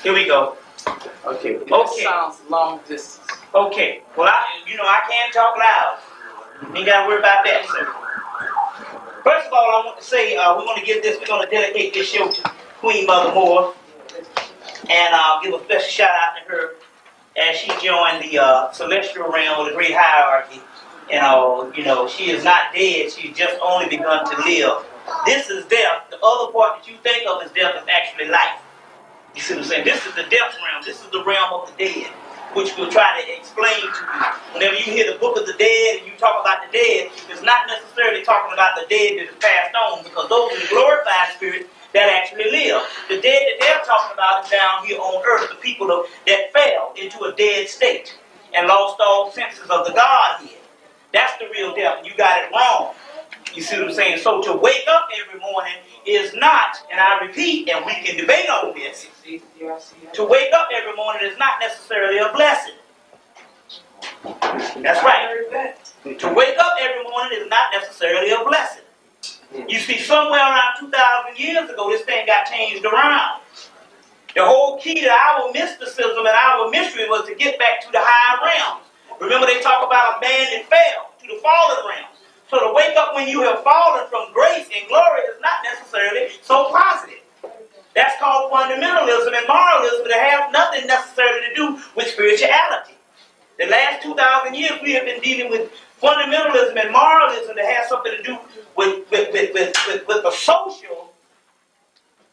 Here we go. Okay. That sounds long distance. Okay. Well, I can't talk loud. Ain't got to worry about that, sir. First of all, I want to say we're going to dedicate this show to Queen Mother Moore. And I'll give a special shout out to her as she joined the celestial realm of the great hierarchy. She is not dead. She's just only begun to live. This is death. The other part that you think of as death is actually life. You see what I'm saying? This is the death realm. This is the realm of the dead, which we'll try to explain to you. Whenever you hear the book of the dead and you talk about the dead, it's not necessarily talking about the dead that is passed on, because those are the glorified spirits that actually live. The dead that they're talking about is down here on earth, the people that fell into a dead state and lost all senses of the Godhead. That's the real death, and you got it wrong. You see what I'm saying? So to wake up every morning is not, and I repeat, and we can debate on this, to wake up every morning is not necessarily a blessing. That's right. To wake up every morning is not necessarily a blessing. You see, somewhere around 2,000 years ago, this thing got changed around. The whole key to our mysticism and our mystery was to get back to the higher realms. Remember, they talk about a man that fell to the fallen realms. So to wake up when you have fallen from grace and glory is not necessarily so positive. That's called fundamentalism and moralism that have nothing necessarily to do with spirituality. The last 2,000 years we have been dealing with fundamentalism and moralism that has something to do with a social.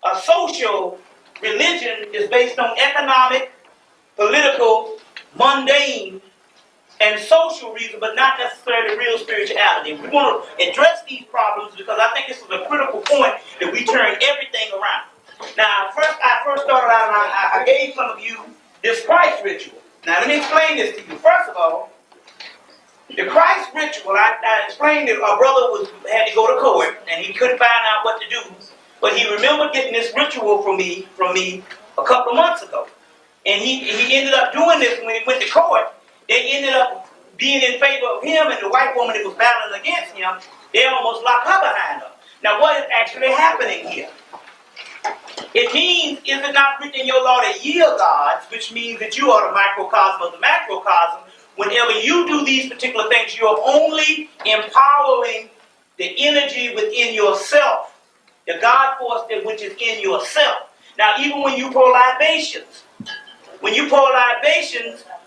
A social religion is based on economic, political, mundane, and social reason, but not necessarily real spirituality. We want to address these problems because I think this is a critical point that we turn everything around. Now, I first started out and I gave some of you this Christ ritual. Now, let me explain this to you. First of all, the Christ ritual, I explained that a brother had to go to court and he couldn't find out what to do, but he remembered getting this ritual from me a couple of months ago. And he ended up doing this when he went to court. They ended up being in favor of him, and the white woman that was battling against him, they almost locked her behind him. Now, what is actually happening here? It means, is it not written in your law to yield gods, which means that you are the microcosm of the macrocosm. Whenever you do these particular things, you are only empowering the energy within yourself, the God force which is in yourself. Now, even when you pour libations,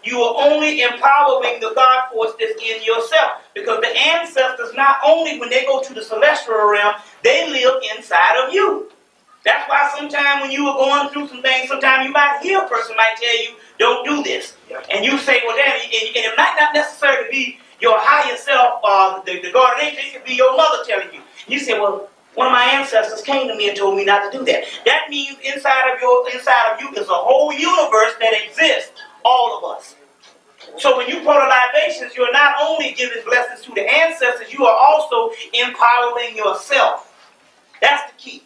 you are only empowering the God force that's in yourself. Because the ancestors, not only when they go to the celestial realm, they live inside of you. That's why sometimes when you are going through some things, sometimes you might hear a person might tell you, don't do this. And you say, well, damn, and it might not necessarily be your higher self, the guardian angel, it could be your mother telling you. You say, well, one of my ancestors came to me and told me not to do that. That means inside of you is a whole universe that exists, all of us. So when you pour the libations, you're not only giving blessings to the ancestors, you are also empowering yourself. That's the key.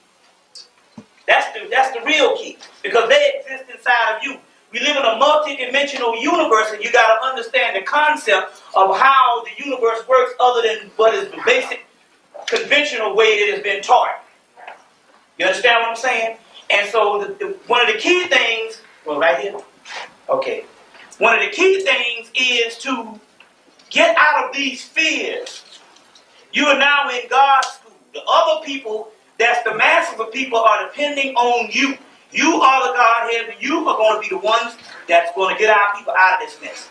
That's the real key. Because they exist inside of you. We live in a multi-dimensional universe, and you got to understand the concept of how the universe works other than what is the basic conventional way that has been taught. You understand what I'm saying? And so one of the key things, well, right here. Okay. One of the key things is to get out of these fears. You are now in God's school. The other people, that's the masses of people, are depending on you. You are the Godhead, and you are going to be the ones that's going to get our people out of this mess.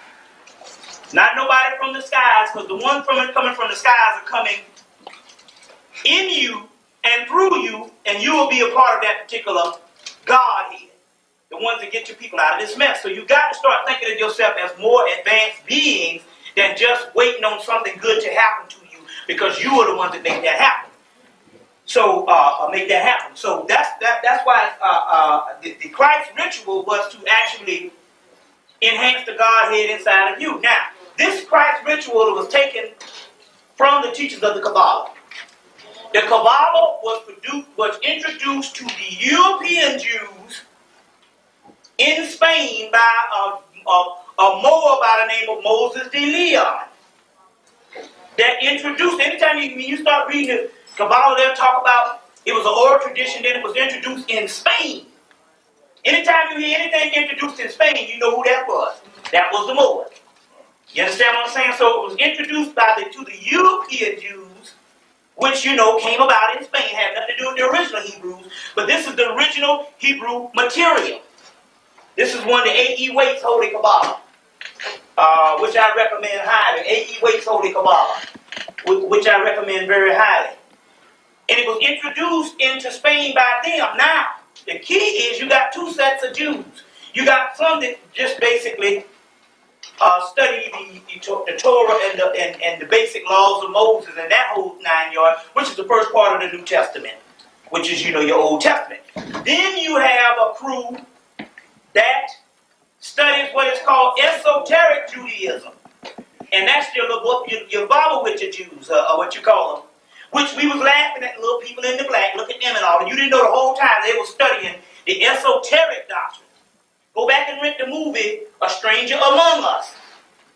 Not nobody from the skies, because the ones coming from the skies are coming in you and through you, and you will be a part of that particular Godhead. The ones that get your people out of this mess. So you got to start thinking of yourself as more advanced beings than just waiting on something good to happen to you, because you are the ones that make that happen. So make that happen. So that's why the Christ ritual was to actually enhance the Godhead inside of you. Now, this Christ ritual was taken from the teachings of the Kabbalah. The Kabbalah was introduced to the European Jews in Spain by a Moor by the name of Moses de Leon. That introduced, anytime when you start reading the Kabbalah, they'll talk about it was an oral tradition, then it was introduced in Spain Anytime you hear anything introduced in Spain, you know who that was. That was the Moors. You understand what I'm saying? So it was introduced to the European Jews, which, you know, came about in Spain. Had nothing to do with the original Hebrews, but this is the original Hebrew material. This is one of the A.E. Waite's Holy Kabbalah, which I recommend highly. A.E. Waite's Holy Kabbalah, which I recommend very highly. And it was introduced into Spain by them. Now, the key is you got two sets of Jews. You got some that just basically study the Torah and the basic laws of Moses and that whole 9 yards, which is the first part of the New Testament, which is, you know, your Old Testament. Then you have a crew that studies what is called Esoteric Judaism. And that's your Bobbyhemmitt Jews, or what you call them. Which we was laughing at the little people in the black, look at them and all. And you didn't know the whole time they were studying the esoteric doctrine. Go back and rent the movie A Stranger Among Us.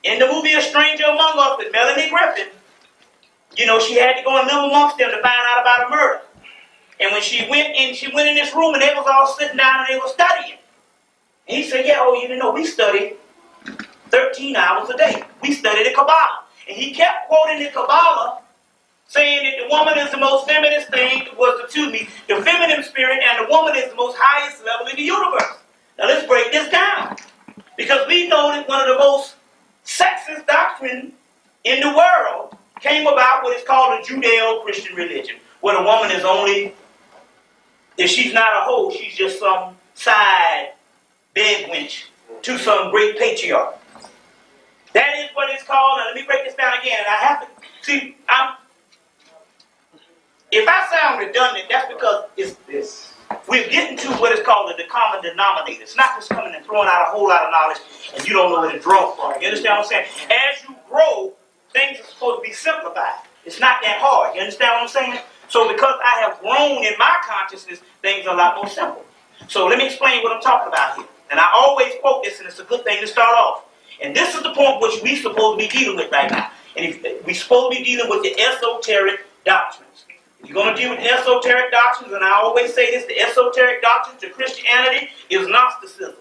In the movie A Stranger Among Us with Melanie Griffin, you know, she had to go and live amongst them to find out about a murder. And when she went in this room and they was all sitting down and they were studying. And he said, yeah, oh, you didn't know, we studied 13 hours a day. We studied the Kabbalah. And he kept quoting the Kabbalah, saying that the woman is the most feminine thing, the feminine spirit, and the woman is the most highest level in the universe. Now let's break this down. Because we know that one of the most sexist doctrine in the world came about what is called a Judeo-Christian religion, where the woman is only, if she's not a hoe, she's just some side bed wench to some great patriarch. That is what it's called. Now let me break this down again. I have to, see, if I sound redundant, that's because we're getting to what is called the common denominator. It's not just coming and throwing out a whole lot of knowledge and you don't know where to draw from. You understand what I'm saying? As you grow, things are supposed to be simplified. It's not that hard. You understand what I'm saying? So because I have grown in my consciousness, things are a lot more simple. So let me explain what I'm talking about here. And I always quote this, and it's a good thing to start off. And this is the point which we're supposed to be dealing with right now. And we're supposed to be dealing with the esoteric doctrines. If you're going to deal with esoteric doctrines, and I always say this, the esoteric doctrines to Christianity is Gnosticism.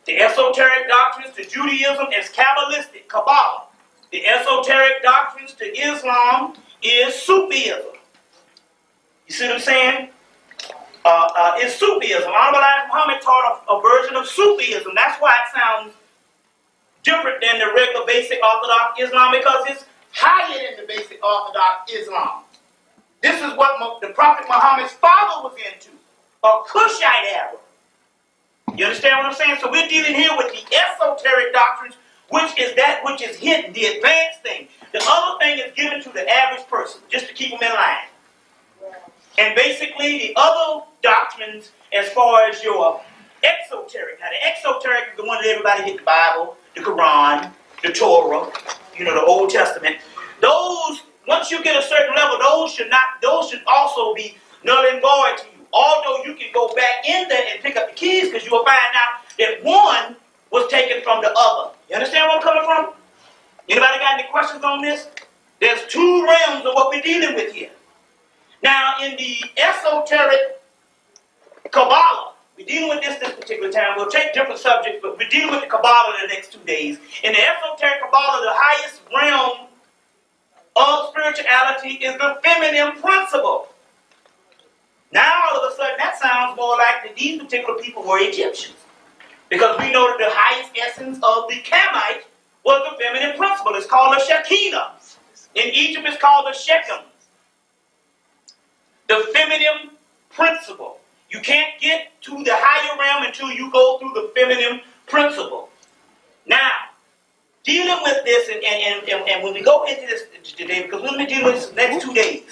The esoteric doctrines to Judaism is Kabbalistic, Kabbalah. The esoteric doctrines to Islam is Sufism. You see what I'm saying? It's Sufism. Honorable Muhammad taught a version of Sufism. That's why it sounds different than the regular basic Orthodox Islam, because it's higher than the basic Orthodox Islam. This is what the Prophet Muhammad's father was into, a Cushite Arab. You understand what I'm saying? So we're dealing here with the esoteric doctrines, which is that which is hidden, the advanced thing. The other thing is given to the average person, just to keep them in line. And basically, the other doctrines, as far as your exoteric. Now, the exoteric is the one that everybody get: the Bible, the Quran, the Torah, you know, the Old Testament. Those, once you get a certain level, those should also be null and void to you. Although you can go back in there and pick up the keys, because you will find out that one was taken from the other. You understand where I'm coming from? Anybody got any questions on this? There's two realms of what we're dealing with here. Now, in the esoteric Kabbalah, we're dealing with this particular time. We'll take different subjects, but we're dealing with the Kabbalah in the next 2 days. In the esoteric Kabbalah, the highest realm of spirituality is the feminine principle. Now, all of a sudden, that sounds more like that these particular people were Egyptians. Because we know that the highest essence of the Kamite was the feminine principle. It's called a Shekinah. In Egypt, it's called a Shechem. The feminine principle. You can't get to the higher realm until you go through the feminine principle. Now, dealing with this, and when we go into this today, because we're going to be dealing with this next 2 days,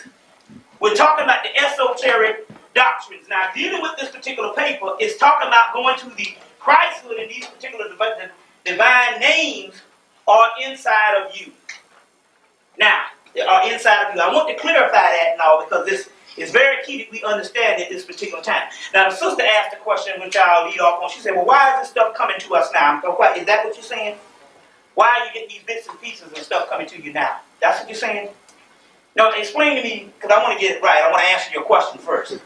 we're talking about the esoteric doctrines. Now, dealing with this particular paper is talking about going to the Christhood, and these particular divine names are inside of you. Now, they are inside of you. I want to clarify that now, because this is very key that we understand at this particular time. Now, the sister asked a question, which I'll lead off on. She said, well, why is this stuff coming to us now? Is that what you're saying? Why are you getting these bits and pieces and stuff coming to you now? That's what you're saying? No, explain to me, because I want to get it right. I want to answer your question first.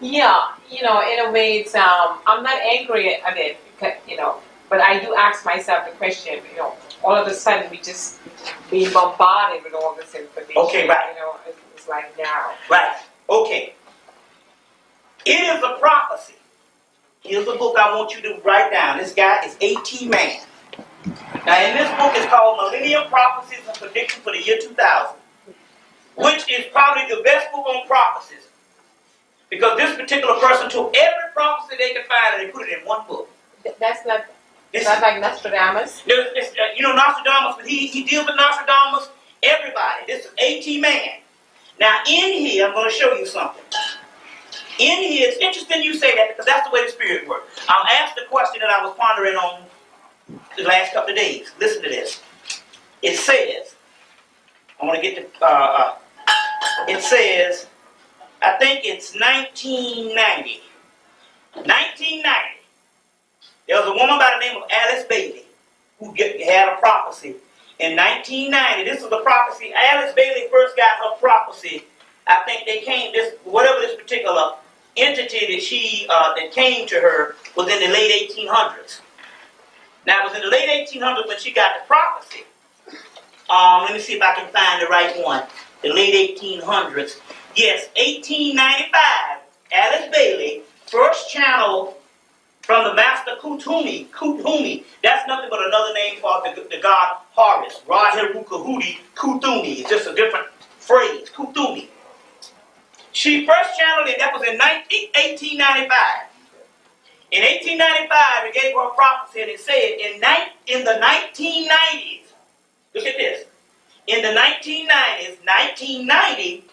Yeah, in a way, it's I'm not angry at it, but I do ask myself the question, all of a sudden we just being bombarded with all this information. Okay, right. It's like now. Right. Okay. It is a prophecy. Here's a book I want you to write down. This guy is A.T. Mann. Now, in this book, it's called Millennium Prophecies and Predictions for the Year 2000, which is probably the best book on prophecies. Because this particular person took every prophecy they could find and they put it in one book. That's not like Nostradamus? Nostradamus, but he deals with Nostradamus, everybody. This is A.T. Mann. Now, in here, I'm going to show you something. In here, it's interesting you say that because that's the way the Spirit works. I'll ask the question that I was pondering on the last couple of days. Listen to this. It says, I want to get to, it says, I think it's 1990. 1990. There was a woman by the name of Alice Bailey who had a prophecy. In 1990, this is the prophecy. Alice Bailey first got her prophecy. I think they came, whatever this particular entity that came to her was in the late 1800s. Now, it was in the late 1800s when she got the prophecy. Let me see if I can find the right one. The late 1800s. Yes, 1895, Alice Bailey first channeled from the master Kutumi. Kutumi. That's nothing but another name for the god Horus. Rahirukahuti Kutumi. It's just a different phrase. Kutumi. She first channeled it, that was in 1895. In 1895, it gave her a prophecy and it said, in the 1990s, look at this. In the 1990s, 1990,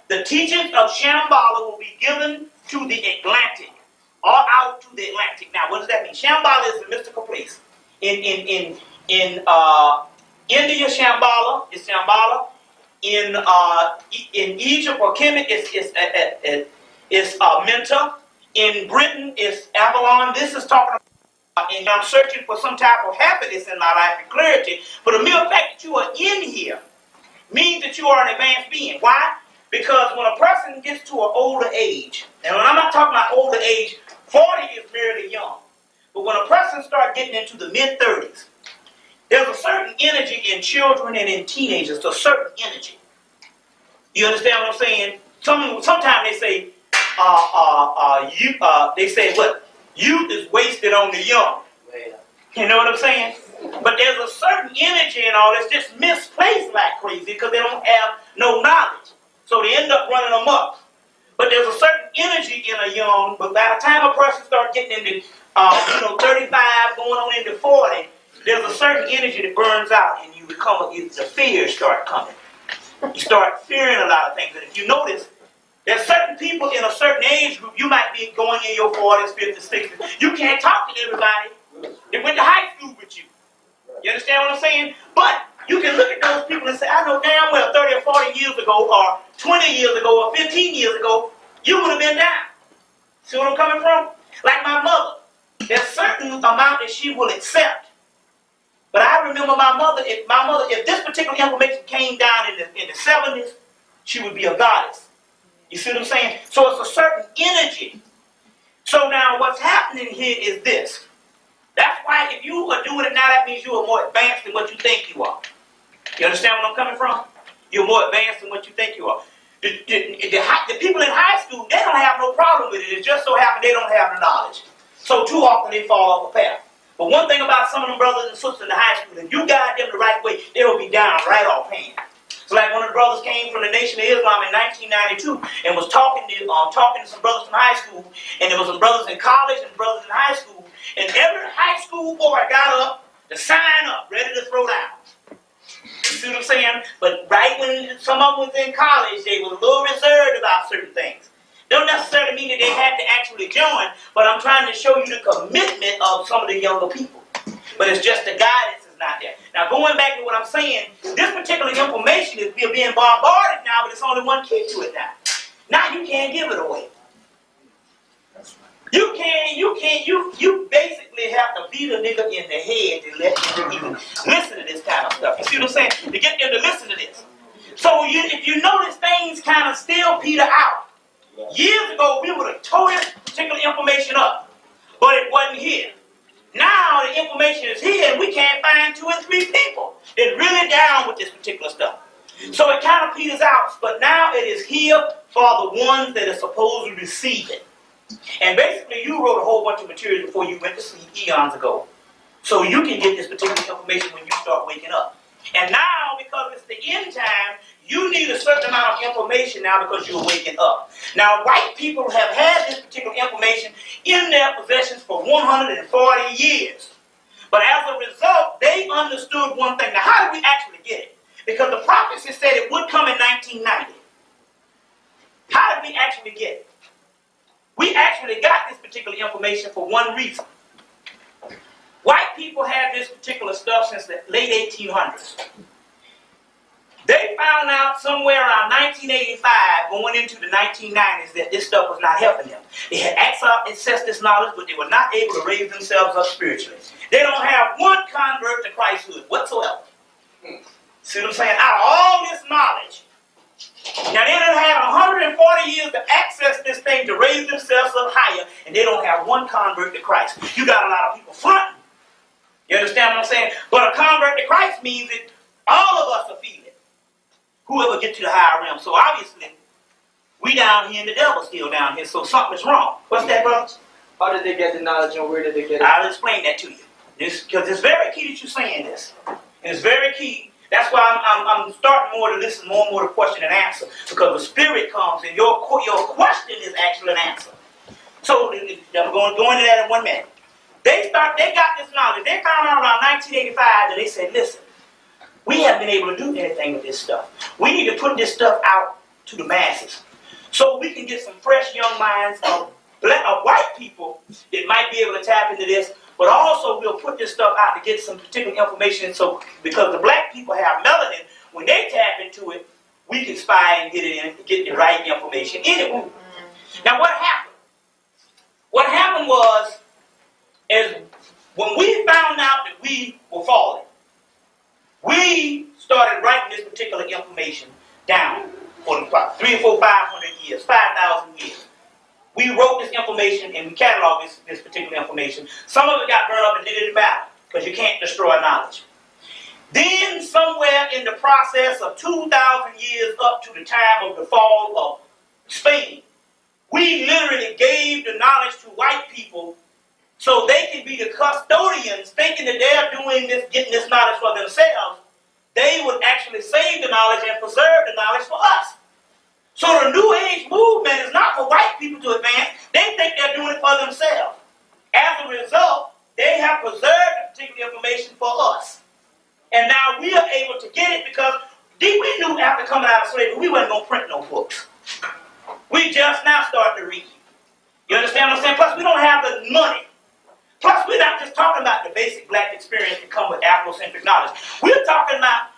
the teachings of Shambhala will be given to the Atlantic, or out to the Atlantic. Now, what does that mean? Shambhala is a mystical place. In India, Shambhala is Shambhala. In Egypt or Kemet, it's Menta. In Britain, it's Avalon. This is talking about, and I'm searching for some type of happiness in my life and clarity. But the mere fact that you are in here means that you are an advanced being. Why? Because when a person gets to an older age, and when I'm not talking about older age, 40 is merely young. But when a person starts getting into the mid-30s, there's a certain energy in children and in teenagers, a certain energy. You understand what I'm saying? Sometimes they say, they say what? Youth is wasted on the young. You know what I'm saying? But there's a certain energy and all that's just misplaced like crazy because they don't have no knowledge. So they end up running amok. But there's a certain energy in a young, but by the time a person starts getting into 35, going on into 40, there's a certain energy that burns out and the fears start coming. You start fearing a lot of things. And if you notice, there's certain people in a certain age group, you might be going in your 40s, 50s, 60s. You can't talk to everybody. They went to high school with you. You understand what I'm saying? But you can look at those people and say, I know damn well 30 or 40 years ago, or 20 years ago, or 15 years ago, you would have been down. See where I'm coming from? Like my mother. There's certain amount that she will accept. But I remember my mother, if this particular information came down in the 70s, she would be a goddess. You see what I'm saying? So it's a certain energy. So now what's happening here is this. That's why if you are doing it now, that means you are more advanced than what you think you are. You understand where I'm coming from? You're more advanced than what you think you are. The people in high school, they don't have no problem with it. It just so happens they don't have the knowledge. So too often they fall off a path. But one thing about some of them brothers and sisters in the high school, if you guide them the right way, they will be down right off hand. So like one of the brothers came from the Nation of Islam in 1992 and was talking to some brothers from high school, and there was some brothers in college and brothers in high school, and every high school boy got up to sign up, ready to throw down. You see what I'm saying? But right when some of them was in college, they were a little reserved about certain things. Don't necessarily mean that they had to actually join, but I'm trying to show you the commitment of some of the younger people. But it's just the guidance is not there. Now, going back to what I'm saying, this particular information is being bombarded now, but it's only one key to it now. Now you can't give it away. You basically have to beat a nigga in the head to let him even listen to this kind of stuff. You see what I'm saying? To get them to listen to this. So if you notice, things kind of still peter out. Years ago, we would have tore this particular information up, but it wasn't here. Now the information is here, and we can't find 2 and 3 people that's really down with this particular stuff. So it kind of peters out, but now it is here for the ones that are supposed to receive it. And basically, you wrote a whole bunch of material before you went to sleep eons ago, so you can get this particular information when you start waking up. And now, because it's the end time, you need a certain amount of information now because you're waking up. Now, white people have had this particular information in their possessions for 140 years. But as a result, they understood one thing. Now, how did we actually get it? Because the prophecy said it would come in 1990. How did we actually get it? We actually got this particular information for one reason. White people had this particular stuff since the late 1800s. They found out somewhere around 1985, going into the 1990s, that this stuff was not helping them. They had accessed this knowledge, but they were not able to raise themselves up spiritually. They don't have one convert to Christhood whatsoever. See what I'm saying? Out of all this knowledge, now they done had 140 years to access this thing to raise themselves up higher, and they don't have one convert to Christ. You got a lot of people fronting. You understand what I'm saying? But a convert to Christ means that all of us are feeling. Whoever gets to the higher realm. So obviously, we down here and the devil's still down here, so something's wrong. What's that, brother? How did they get the knowledge and where did they get it? I'll explain that to you. Because it's very key that you're saying this. And it's very key. That's why I'm starting more to listen more and more to question and answer. Because the spirit comes and your question is actually an answer. So I'm going to go into that in 1 minute. They got this knowledge. They found out around 1985 that they said, listen, we haven't been able to do anything with this stuff. We need to put this stuff out to the masses so we can get some fresh young minds of white people that might be able to tap into this, but also we'll put this stuff out to get some particular information so because the black people have melanin, when they tap into it, we can spy and get it in, get the right information anyway. Now what happened? What happened was, is when we found out that we were falling, we started writing this particular information down for 300 or 400, 500 years, 5,000 years. We wrote this information and we cataloged this particular information. Some of it got burned up and it didn't matter because you can't destroy knowledge. Then somewhere in the process of 2,000 years up to the time of the fall of Spain, we literally gave the knowledge to white people so they can be the custodians, thinking that they're doing this, getting this knowledge for themselves. They would actually save the knowledge and preserve the knowledge for us. So the New Age movement is not for white people to advance. They think they're doing it for themselves. As a result, they have preserved the particular information for us. And now we are able to get it because we knew after coming out of slavery, we wasn't going to print no books. We just now starting to read. You understand what I'm saying? Plus, we don't have the money. Plus, we're not just talking about the basic black experience that come with Afrocentric knowledge. We're talking about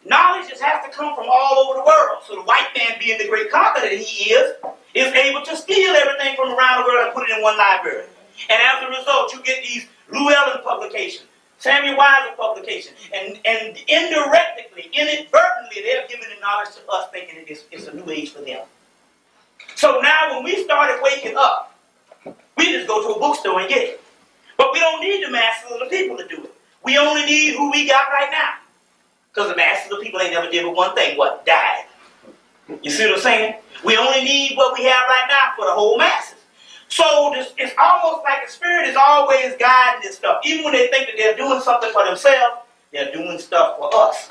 knowledge that has to come from all over the world. So the white man, being the great conqueror that he is able to steal everything from around the world and put it in one library. And as a result, you get these Llewellyn publications, Samuel Weiser publications, and indirectly, inadvertently, they're giving the knowledge to us thinking that it's a new age for them. So now when we started waking up, we just go to a bookstore and get it. But we don't need the masses of the people to do it. We only need who we got right now. Because the masses of people ain't never did but one thing, what? Died. You see what I'm saying? We only need what we have right now for the whole masses. So it's almost like the spirit is always guiding this stuff. Even when they think that they're doing something for themselves, they're doing stuff for us.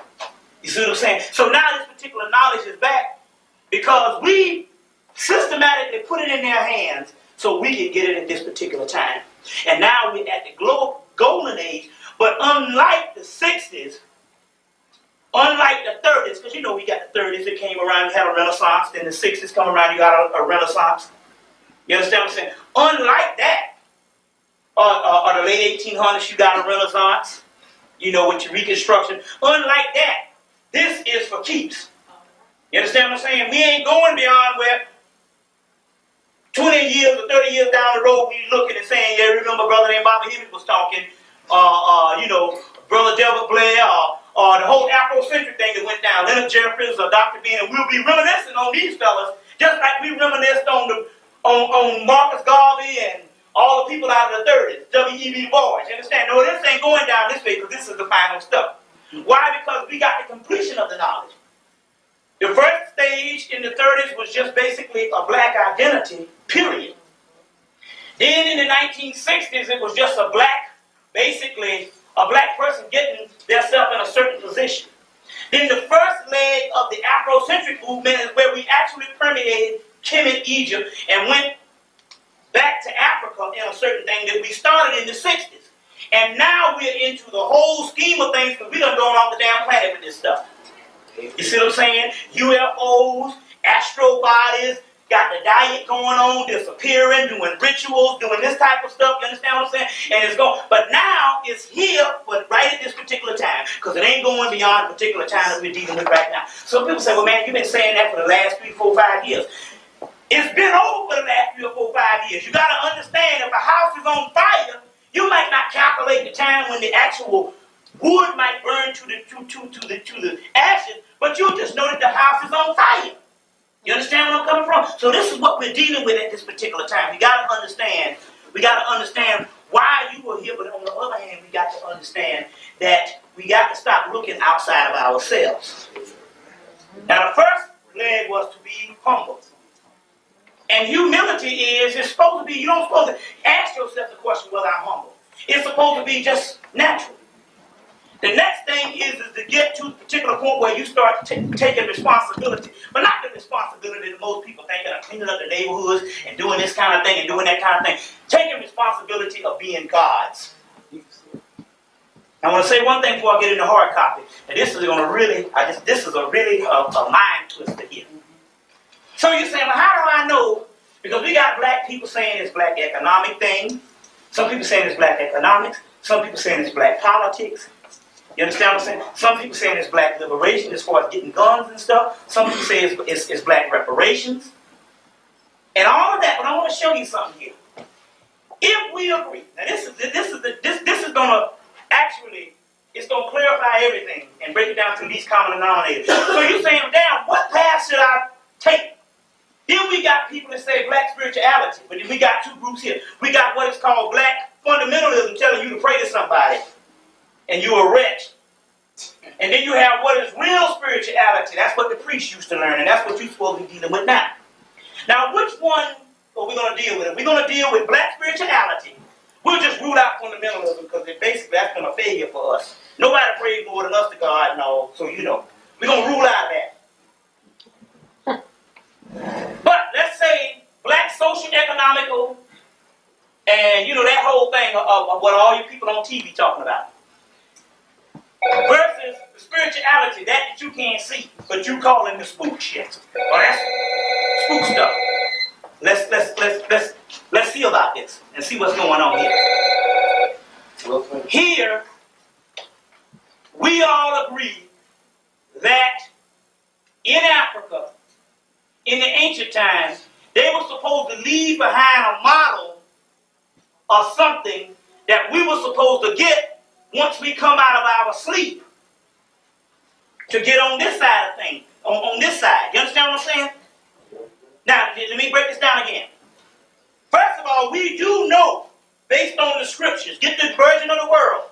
You see what I'm saying? So now this particular knowledge is back because we systematically put it in their hands so we can get it at this particular time. And now we're at the golden age, but unlike the 60s, unlike the 30s, because you know we got the 30s that came around, you had a renaissance, then the 60s come around, you got a renaissance. You understand what I'm saying? Unlike that, or the late 1800s, you got a renaissance, you know, with your reconstruction. Unlike that, this is for keeps. You understand what I'm saying? We ain't going beyond where 20 years or 30 years down the road, we looking and saying, yeah, remember brother named Bobby was talking, you know, Brother Delbert Blair, or the whole Afrocentric thing that went down, Leonard Jeffries or Dr. Ben, and we'll be reminiscing on these fellas Just like we reminisced on Marcus Garvey and all the people out of the 30s, W.E.B. Du Bois. You understand? No, this ain't going down this way because this is the final stuff. Why? Because we got the completion of the knowledge. The first stage in the 30s was just basically a black identity, period. Then in the 1960s, it was just basically a black person getting themselves in a certain position. Then the first leg of the Afrocentric movement is where we actually permeated Kemet, Egypt, and went back to Africa in a certain thing that we started in the 60s. And now we're into the whole scheme of things because we done gone off the damn planet with this stuff. You see what I'm saying? UFOs, astro bodies, got the diet going on, disappearing, doing rituals, doing this type of stuff. You understand what I'm saying? And it's going, but now it's here, but right at this particular time, because it ain't going beyond the particular time that we're dealing with right now. So people say, well, man, you've been saying that for the last 3, 4, 5 years. It's been over for the last 3 or 4, 5 years. You got to understand, if a house is on fire, you might not calculate the time when the actual wood might burn to the ashes, but you just know that the house is on fire. You understand where I'm coming from? So this is what we're dealing with at this particular time. We got to understand. We got to understand why you were here, but on the other hand, we got to understand that we got to stop looking outside of ourselves. Now, the first leg was to be humble. And humility it's supposed to be, you don't supposed to ask yourself the question, whether I'm humble. It's supposed to be just natural. The next thing is to get to a particular point where you start taking responsibility. But not the responsibility that most people think of cleaning up the neighborhoods and doing this kind of thing and doing that kind of thing. Taking responsibility of being God's. I want to say one thing before I get into hard copy. And this is going to really, this is a mind twister here. So you're saying, well, how do I know? Because we got black people saying it's black economic thing. Some people saying it's black economics. Some people saying it's black politics. You understand what I'm saying? Some people saying it's black liberation as far as getting guns and stuff. Some people say it's black reparations. And all of that, but I want to show you something here. If we agree, now this is gonna actually, it's gonna clarify everything and break it down to the least common denominator. So you're saying, damn, what path should I take? Then we got people that say black spirituality, but then we got two groups here. We got what is called black fundamentalism, telling you to pray to somebody, and you're a wretch. And then you have what is real spirituality. That's what the priests used to learn, and that's what you're supposed to be dealing with now. Now, which one are we going to deal with? If we're going to deal with black spirituality, we'll just rule out fundamentalism because basically that's going to failure for us. Nobody prays more than us to God, no. So, you know, we're going to rule out that. But let's say black social economical and, you know, that whole thing of what all you people on TV talking about. Versus the spirituality, that you can't see, but you calling the spook shit. Well, that's spook stuff. Let's see about this and see what's going on here. Here, we all agree that in Africa, in the ancient times, they were supposed to leave behind a model or something that we were supposed to get once we come out of our sleep to get on this side of things, on this side. You understand what I'm saying? Now, let me break this down again. First of all, we do know, based on the scriptures, get the virgin of the world.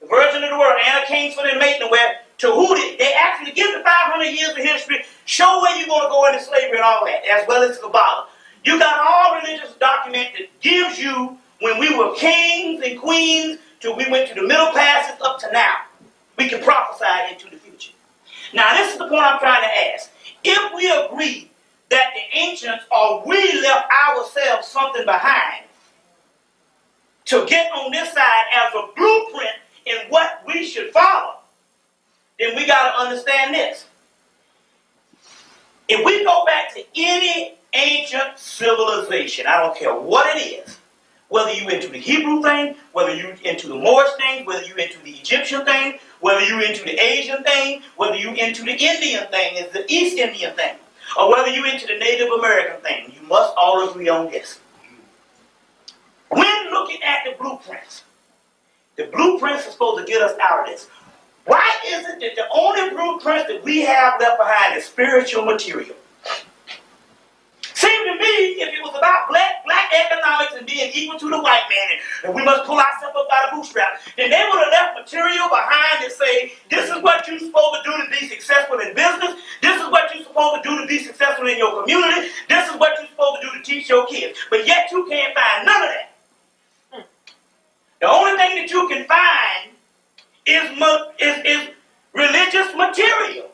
The virgin of the world, Anna Kingsford and Maitland, where Tahuti, they actually give the 500 years of history, show where you're going to go into slavery and all that, as well as Kabbalah. You got all religious document that gives you when we were kings and queens till we went to the middle classes up to now. We can prophesy into the future. Now, this is the point I'm trying to ask. If we agree that the ancients or we left ourselves something behind to get on this side as a blueprint in what we should follow, then we got to understand this. If we go back to any ancient civilization, I don't care what it is, whether you into the Hebrew thing, whether you into the Moorish thing, whether you into the Egyptian thing, whether you into the Asian thing, whether you into the Indian thing, is the East Indian thing, or whether you into the Native American thing, you must all agree on this. When looking at the blueprints are supposed to get us out of this. Why is it that the only blueprints that we have left behind is spiritual material? to me, if it was about black economics and being equal to the white man, and we must pull ourselves up by the bootstrap, then they would have left material behind and say, this is what you're supposed to do to be successful in business. This is what you're supposed to do to be successful in your community. This is what you're supposed to do to teach your kids. But yet you can't find none of that. The only thing that you can find is religious material.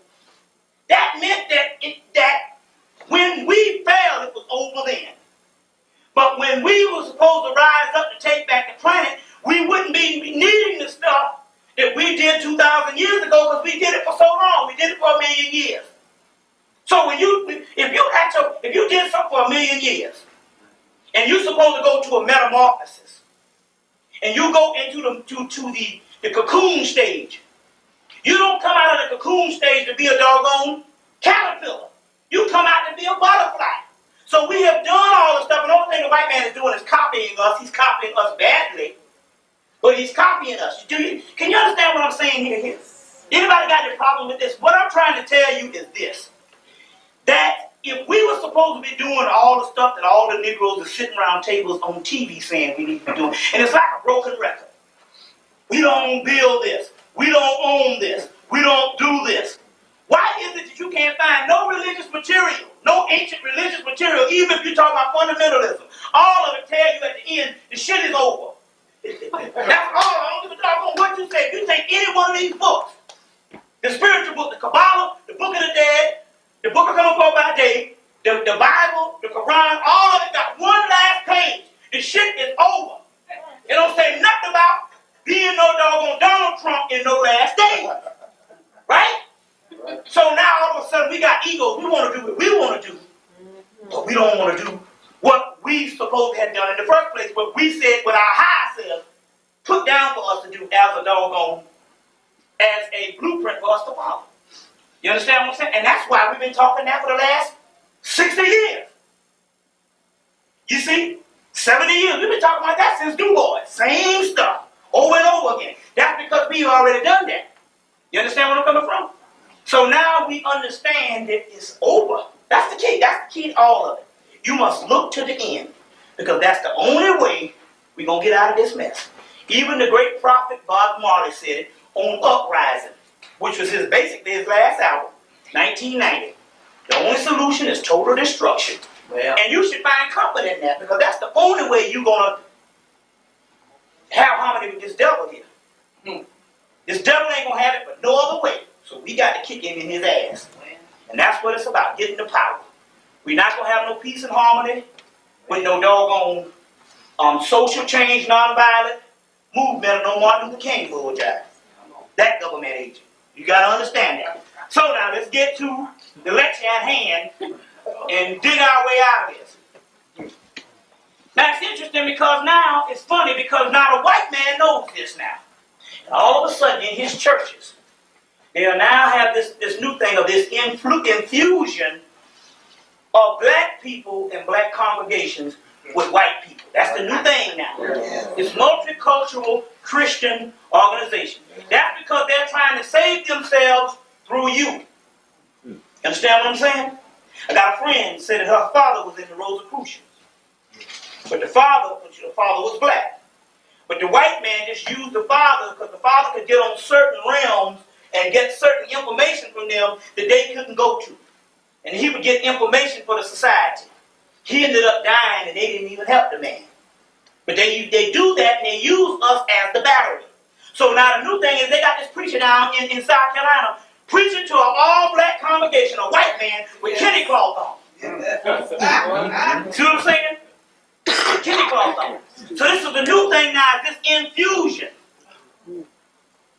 That meant that when we fell, it was over then. But when we were supposed to rise up to take back the planet, we wouldn't be needing the stuff that we did 2,000 years ago because we did it for so long. We did it for 1,000,000 years. So if you did something for 1,000,000 years, and you're supposed to go to a metamorphosis, and you go into the cocoon stage, you don't come out of the cocoon stage to be a doggone caterpillar. You come out to be a butterfly. So we have done all the stuff, and the only thing the white man is doing is copying us. He's copying us badly, but he's copying us. Can you understand what I'm saying here? Anybody got any problem with this? What I'm trying to tell you is this, that if we were supposed to be doing all the stuff that all the Negroes are sitting around tables on TV saying we need to be doing, and it's like a broken record. We don't build this. We don't own this. We don't do this. Why is it that you can't find no religious material, no ancient religious material, even if you talk about fundamentalism? All of it tell you at the end, the shit is over. That's all. I don't give a dog on what you say. If you take any one of these books, the spiritual book, the Kabbalah, the Book of the Dead, the Book of Coming Forth by Day, the Bible, the Quran, all of it got one last page. The shit is over. It don't say nothing about being no doggone Donald Trump in no last day. Right? So now all of a sudden we got egos. We want to do what we want to do. But we don't want to do what we supposed to have done in the first place. What we said, what our high self put down for us to do as a doggone, as a blueprint for us to follow. You understand what I'm saying? And that's why we've been talking that for the last 60 years. You see? 70 years. We've been talking about that since Du Bois. Same stuff. Over and over again. That's because we've already done that. You understand where I'm coming from? So now we understand that it's over. That's the key. That's the key to all of it. You must look to the end. Because that's the only way we're going to get out of this mess. Even the great prophet Bob Marley said it on Uprising, which was basically his last album, 1990. The only solution is total destruction. Well, and you should find comfort in that, because that's the only way you're going to have harmony with this devil here. This devil ain't going to have it but no other way. So we got to kick him in his ass. And that's what it's about, getting the power. We're not going to have no peace and harmony with no doggone social change, nonviolent movement of no Martin Luther King bulljive. That government agent. You got to understand that. So now let's get to the lecture at hand and dig our way out of this. That's interesting because now, it's funny because now the white man knows this now. And all of a sudden in his churches, they'll now have this new thing of this infusion of black people and black congregations with white people. That's the new thing now. It's multicultural Christian organization. That's because they're trying to save themselves through you. Understand what I'm saying? I got a friend who said that her father was in the Rosicrucians. But the father was black. But the white man just used the father because the father could get on certain realms and get certain information from them that they couldn't go to. And he would get information for the society. He ended up dying and they didn't even help the man. But they do that and they use us as the battery. So now the new thing is they got this preacher down in South Carolina preaching to an all-black congregation, a white man with kitty cloth on. See what I'm saying? Kitty cloth on. So this is the new thing now, this infusion.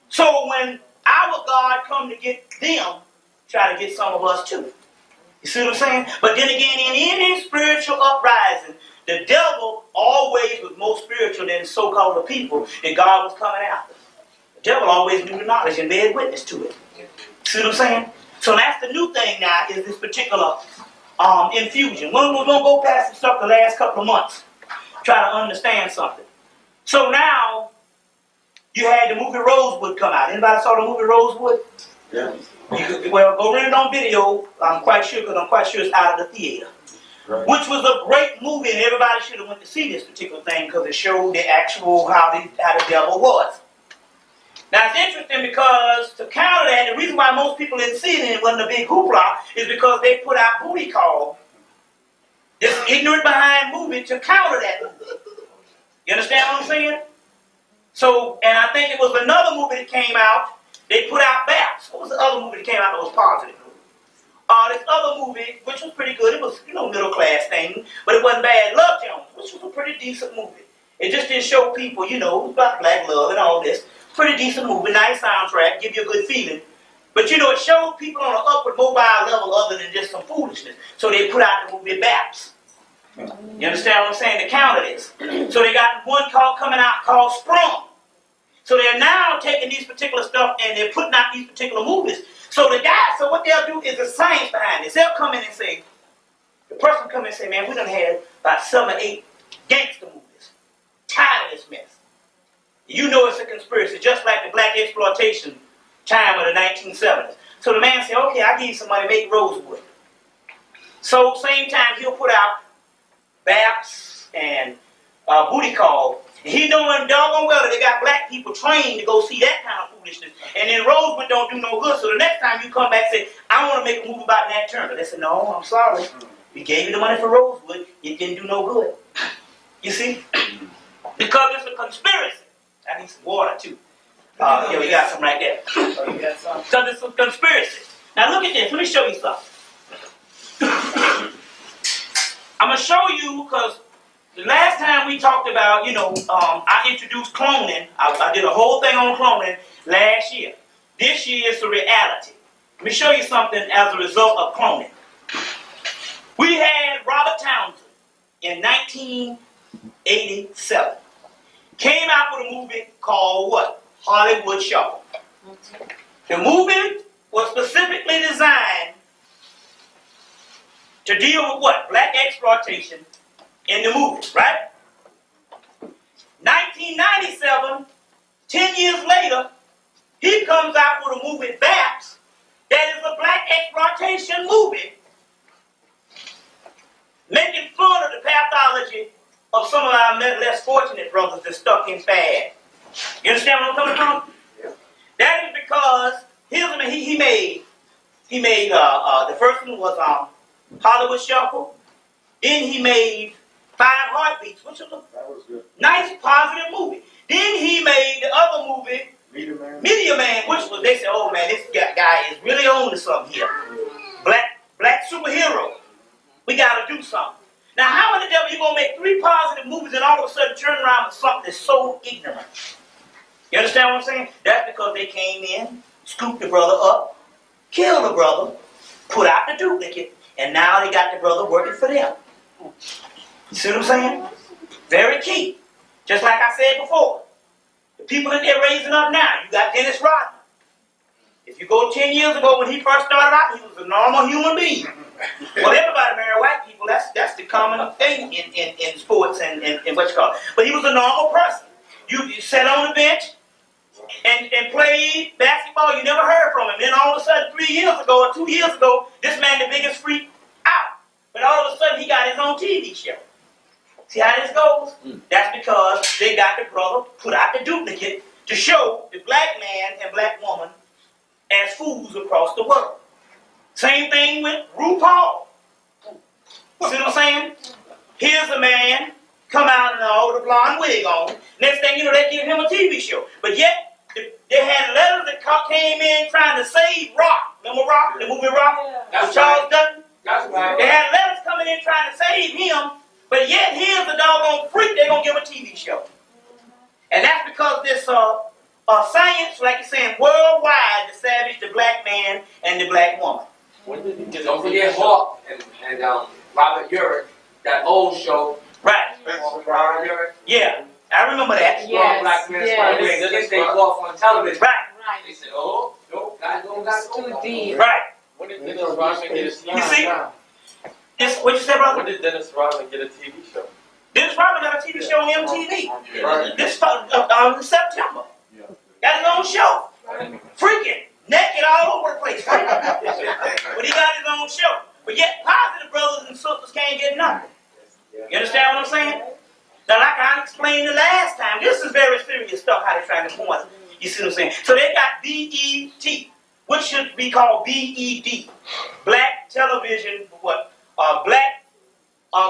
So when our God come to get them, try to get some of us too. You see what I'm saying? But then again, in any spiritual uprising, the devil always was more spiritual than so-called the people that God was coming after. The devil always knew the knowledge and bear witness to it. See what I'm saying? So that's the new thing now, is this particular infusion. We're going to go past this stuff the last couple of months. Try to understand something. So now, you had the movie Rosewood come out. Anybody saw the movie Rosewood? Yeah. Well, go rent it on video. I'm quite sure, because I'm quite sure it's out of the theater. which was a great movie, and everybody should have went to see this particular thing because it showed the actual how the devil was. Now it's interesting because to counter that, the reason why most people didn't see it and it wasn't a big hoopla is because they put out booty call, this ignorant behind movie to counter that movie. You understand what I'm saying? So, and I think it was another movie that came out. They put out Baps. What was the other movie that came out that was positive? This other movie, which was pretty good. It was, middle class thing, but it wasn't bad. Love Jones, which was a pretty decent movie. It just didn't show people, it was about black love and all this. Pretty decent movie, nice soundtrack, give you a good feeling. But it showed people on an upward mobile level other than just some foolishness. So they put out the movie Baps. You understand what I'm saying? To counter this. So they got one coming out called Sprung. So they're now taking these particular stuff and they're putting out these particular movies. So what they'll do is the science behind this. They'll come in and say, the person come in and say, man, we done had about 7 or 8 gangster movies. Tired of this mess. It's a conspiracy, just like the black exploitation time of the 1970s. So the man said, okay, I'll give you some money, make Rosewood. So same time he'll put out Baps and Booty Call. And he knowing doggone well that they got black people trained to go see that kind of foolishness. And then Rosewood don't do no good. So the next time you come back and say, I want to make a movie about Nat Turner. They said, no, I'm sorry. We gave you the money for Rosewood. It didn't do no good. You see? Because it's a conspiracy. I need some water too. Yeah, we got some right there. So it's a conspiracy. Now look at this. Let me show you something. I'm going to show you because the last time we talked about, I introduced cloning. I did a whole thing on cloning last year. This year is the reality. Let me show you something as a result of cloning. We had Robert Townsend in 1987. Came out with a movie called what? Hollywood Shuffle. The movie was specifically designed to deal with what? Black exploitation in the movies, right? 1997, 10 years later, he comes out with a movie, Baps, that is a black exploitation movie, making fun of the pathology of some of our less fortunate brothers that stuck in bad. You understand where I'm coming from? Yeah. That is because he made the first one was Hollywood Shuffle. Then he made 5 Heartbeats, which was a nice positive movie. Then he made the other movie, Media Man, which was, they said, oh man, this guy is really on to something here. Black superhero. We got to do something. Now, how in the devil you going to make 3 positive movies and all of a sudden turn around with something that's so ignorant? You understand what I'm saying? That's because they came in, scooped the brother up, killed the brother, put out the duplicate, and now they got the brother working for them. You see what I'm saying? Very key. Just like I said before, the people that they're raising up now, you got Dennis Rodman. If you go 10 years ago when he first started out, he was a normal human being. Well, everybody marry white people. That's the common thing in sports and what you call it. But he was a normal person. You sat on the bench and played basketball. You never heard from him. Then all of a sudden, 3 years ago or 2 years ago, this man the biggest freak out. But all of a sudden, he got his own TV show. See how this goes? That's because they got the brother put out the duplicate to show the black man and black woman as fools across the world. Same thing with RuPaul. See what I'm saying? Here's a man, come out and all with a blonde wig on. Next thing you know, they give him a TV show. But yet, they had letters that came in trying to save Rock. Remember Rock? The movie Rock? Yeah. With Charles Dutton? That's right. They had letters coming in trying to save him. But yet, here's the doggone freak they're going to give a TV show. And that's because this science, like you're saying, worldwide, established the black man and the black woman. Don't forget Hawk and Robert Urich, that old show. Right. Robert Urich. Yeah, I remember that. Yes, Black men yes. Then they take off on television. Right. They said, oh, no, guys don't got It's too deep. Right. When did Dennis Rodman get a TV You see? show? What you say, brother? When did Dennis Rodman get a TV show? Dennis Rodman got a TV show on MTV. Right. This in September. Got his own show. Freaking naked all over the place. But he got his own show. But yet positive brothers and sisters can't get nothing. You understand what I'm saying? Now, like I explained the last time, this is very serious stuff, how they're trying to point. You see what I'm saying? So they got BET, which should be called BED. Black television, what?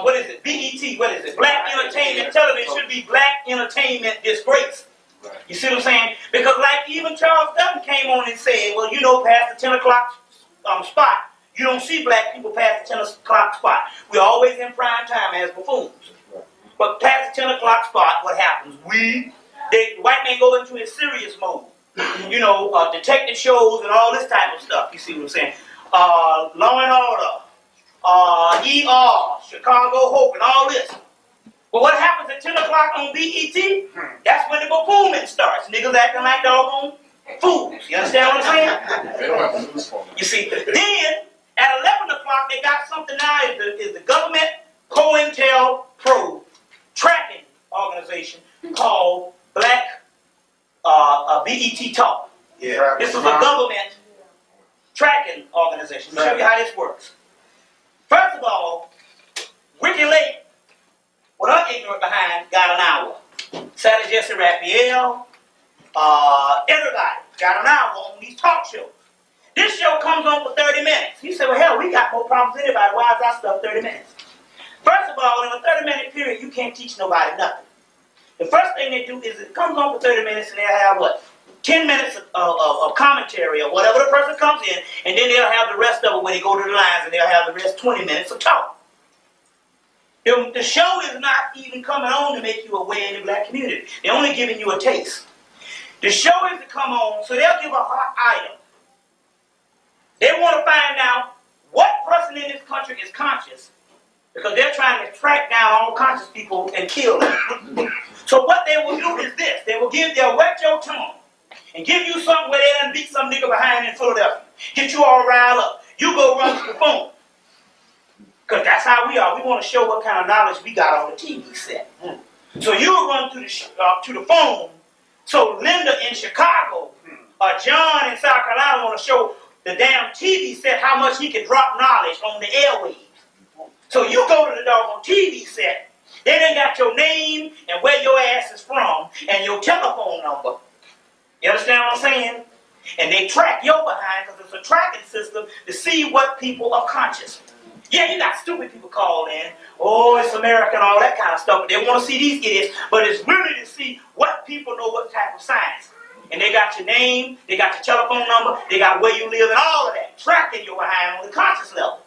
What is it? BET, what is it? Black Entertainment Television should be Black Entertainment Disgrace. You see what I'm saying? Because like even Charles Dutton came on and said, well, you know, past the 10 o'clock spot, you don't see black people past the 10 o'clock spot. We're always in prime time as buffoons. But past the 10 o'clock spot, what happens? The white man go into his serious mode. You know, detective shows and all this type of stuff. You see what I'm saying? Law and Order, ER, Chicago Hope, and all this. But what happens at 10 o'clock on BET? That's when the buffooning starts. Niggas acting like doggone fools. You understand what I'm saying? They don't have to lose for me. You see, then at 11 o'clock, they got something now, is the government COINTELPRO tracking organization called Black BET Talk. Yeah. This is a government tracking organization. Let me show you how this works. First of all, Ricky Lake, with her ignorant behind, got an hour. Sally Jesse Raphael, everybody got an hour on these talk shows. This show comes on for 30 minutes. You say, well, hell, we got more problems than anybody. Why is our stuff 30 minutes? First of all, in a 30-minute period, you can't teach nobody nothing. The first thing they do is it comes on for 30 minutes and they'll have, what, 10 minutes of commentary or whatever the person comes in, and then they'll have the rest of it when they go to the lines, and they'll have the rest 20 minutes of talk. The show is not even coming on to make you aware in the black community. They're only giving you a taste. The show is to come on, so they'll give a hot item. They want to find out what person in this country is conscious, because they're trying to track down all conscious people and kill them. So what they will do is this. They'll wet your tongue and give you something where they done beat some nigga behind in Philadelphia. Get you all riled up. You go run to the phone. Because that's how we are. We want to show what kind of knowledge we got on the TV set. So you'll run to the phone. So Linda in Chicago, or John in South Carolina want to show the damn TV set how much he can drop knowledge on the airwaves. So you go to the doggone TV set, they done got your name and where your ass is from and your telephone number. You understand what I'm saying? And they track your behind because it's a tracking system to see what people are conscious. Yeah, you got stupid people call in. Oh, it's America and all that kind of stuff. But they want to see these idiots. But it's really to see what people know, what type of science. And they got your name, they got your telephone number, they got where you live and all of that. Tracking your behind on the conscious level.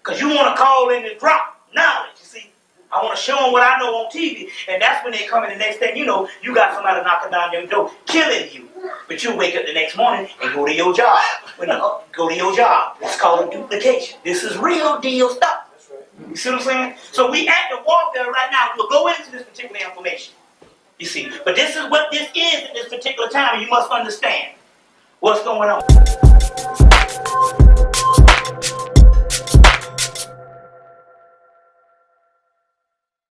Because you want to call in and drop knowledge, you see. I want to show them what I know on TV. And that's when they come in the next thing you know, you got somebody knocking down your door, killing you. But you wake up the next morning and go to your job. Go to your job. It's called a duplication. This is real deal stuff. You see what I'm saying? So we at the warfare right now. We'll go into this particular information. You see. But this is what this is at this particular time. And you must understand what's going on.